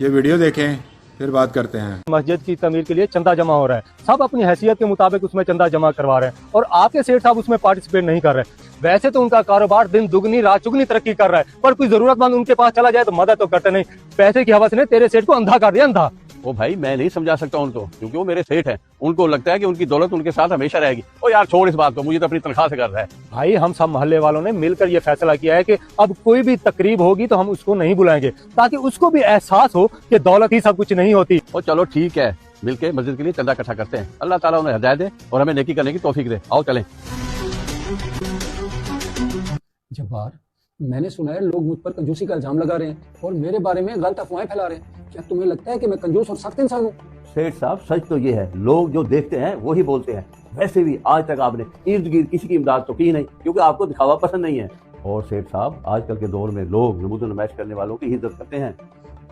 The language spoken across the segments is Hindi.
ये वीडियो देखें फिर बात करते हैं। मस्जिद की तमीर के लिए चंदा जमा हो रहा है, सब अपनी हैसियत के मुताबिक उसमें चंदा जमा करवा रहे हैं और आपके सेठ साहब उसमें पार्टिसिपेट नहीं कर रहे। वैसे तो उनका कारोबार दिन दुगनी रात चुगनी तरक्की कर रहा है, पर कोई जरूरतमंद उनके पास चला जाए तो मदद तो करते नहीं। पैसे की हवस ने तेरे सेठ को अंधा कर दिया, अंधा। वो भाई मैं नहीं समझा सकता उनको, क्योंकि वो मेरे सेठ हैं। उनको लगता है कि उनकी दौलत उनके साथ हमेशा रहेगी। ओ यार छोड़ इस बात को, मुझे तो अपनी तनख्वाह से कर रहा है। भाई हम सब मोहल्ले वालों ने मिलकर ये फैसला किया है कि अब कोई भी तकरीब होगी तो हम उसको नहीं बुलाएंगे, ताकि उसको भी एहसास हो कि दौलत ही सब कुछ नहीं होती। और चलो ठीक है, मिलके मस्जिद के लिए चंदा इकट्ठा करते हैं। अल्लाह ताला उन्हें हिदायत दे और हमें नेकी करने की तौफीक दे। आओ चलें। जब्बार, मैंने सुना है लोग मुझ पर कंजूसी का इल्जाम लगा रहे हैं और मेरे बारे में गलत अफवाहें फैला रहे हैं। क्या तुम्हें लगता है कि मैं कंजूस और सख्त इंसान हूँ? सेठ साहब सच तो ये है, लोग जो देखते हैं वही बोलते हैं। वैसे भी आज तक आपने इर्द गिर्द किसी की इमदाद तो की नहीं, क्योंकि आपको दिखावा पसंद नहीं है। और सेठ साहब आजकल के दौर में लोग नमूद नुमाइश करने वालों की इज्जत करते हैं।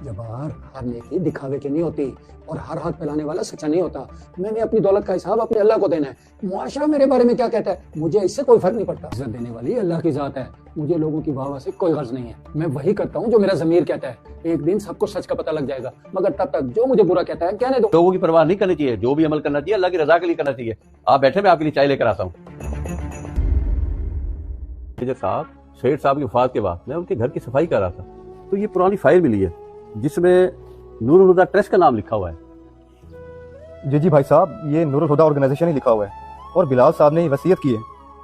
जब्बार, हर नेकी दिखावे की नहीं होती और हर हाथ फैलाने वाला सच्चा नहीं होता। मैंने अपनी दौलत का हिसाब अपने अल्लाह को देना है। मुआशरा मेरे बारे में क्या कहता है, मुझे इससे कोई फर्क नहीं पड़ता। इज्जत देने वाली अल्लाह की जात है, मुझे लोगों की वाह से कोई गर्ज नहीं है। मैं वही करता हूँ जो मेरा ज़मीर कहता है। एक दिन सबको सच का पता लग जाएगा, मगर तब तक जो मुझे बुरा कहता है कहने दो। लोगों की परवाह नहीं करनी चाहिए, जो भी अमल करना चाहिए अल्लाह की रजा के लिए करना चाहिए। आप बैठे, मैं आपके लिए चाय लेकर आता हूँ। साहब, सेठ साहब की वफात के बाद मैं उनके घर की सफाई कर रहा था, तो ये पुरानी फाइल मिली है जिसमें नूरुल हुदा ट्रस्ट का नाम लिखा हुआ है। जी भाई साहब, ये नूरुल हुदा ऑर्गेनाइजेशन ही लिखा हुआ है और बिलाल साहब ने वसीयत की है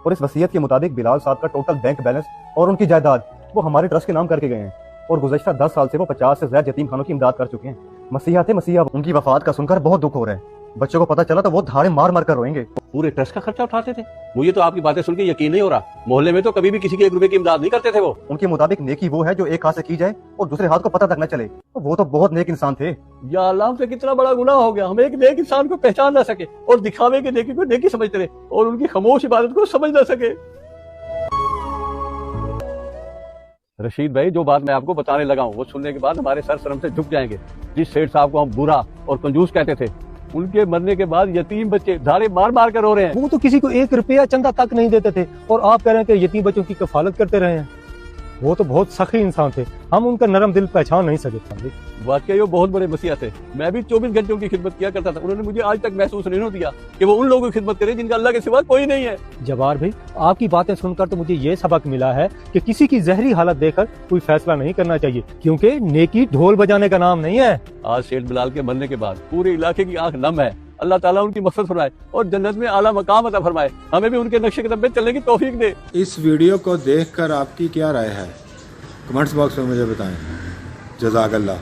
और इस वसीयत के मुताबिक बिलाल साहब का टोटल बैंक बैलेंस और उनकी जायदाद वो हमारे ट्रस्ट के नाम करके गए हैं और गुज़श्ता 10 साल से वो 50 से ज्यादा यतीम खानों की इमदाद कर चुके हैं। मसीहा थे मसीहा, उनकी वफात का सुनकर बहुत दुख हो रहा है। बच्चों को पता चला तो वो धाड़े मार मार कर रोएंगे। पूरे ट्रस्ट का खर्चा उठाते थे? मुझे तो आपकी बातें सुन के यकीन नहीं हो रहा। मोहल्ले में तो कभी भी किसी के 1 रुपए की इमदाद नहीं करते थे वो। उनके मुताबिक नेकी वो है जो एक हाथ से की जाए और दूसरे हाथ को पता तक न चले। वो तो बहुत नेक इंसान थे। या अल्लाह, से कितना बड़ा गुनाह हो गया, हम एक नेक इंसान को पहचान ना सके और दिखावे के नेकी को नेकी समझते रहे और उनकी खामोश इबादत को समझ ना सके। रशीद भाई, जो बात मैं आपको बताने लगा हूँ वो सुनने के बाद हमारे सर शर्म से झुक जाएंगे। जिस सेठ साहब को हम बुरा और कंजूस कहते थे, उनके मरने के बाद यतीम बच्चे धारे मार मार कर रो रहे हैं। वो तो किसी को 1 रुपया चंदा तक नहीं देते थे और आप कह रहे हैं कि यतीम बच्चों की कफालत करते रहे हैं। वो तो बहुत सखी इंसान थे, हम उनका नरम दिल पहचान नहीं सके। वाकई वो बहुत बड़े मसीहा थे। मैं भी 24 घंटे उनकी खिदमत किया करता था। उन्होंने मुझे आज तक महसूस नहीं दिया कि वो उन लोगों की खिदमत करे जिनका अल्लाह के सिवा कोई नहीं है। जब्बार भाई, आपकी बातें सुनकर तो मुझे ये सबक मिला है कि किसी की जहरी हालत देखकर कोई फैसला नहीं करना चाहिए, क्योंकि नेकी ढोल बजाने का नाम नहीं है। आज शेख बिलाल के मरने के बाद पूरे इलाके की आंख नम है। अल्लाह ताला उनकी मग़फ़िरत फरमाए और जन्नत में आला मकाम अता फरमाए। हमें भी उनके नक्शे कदम पे चलने की तौफीक दे। इस वीडियो को देखकर आपकी क्या राय है, कमेंट्स बॉक्स में मुझे बताएं। जज़ाकल्लाह।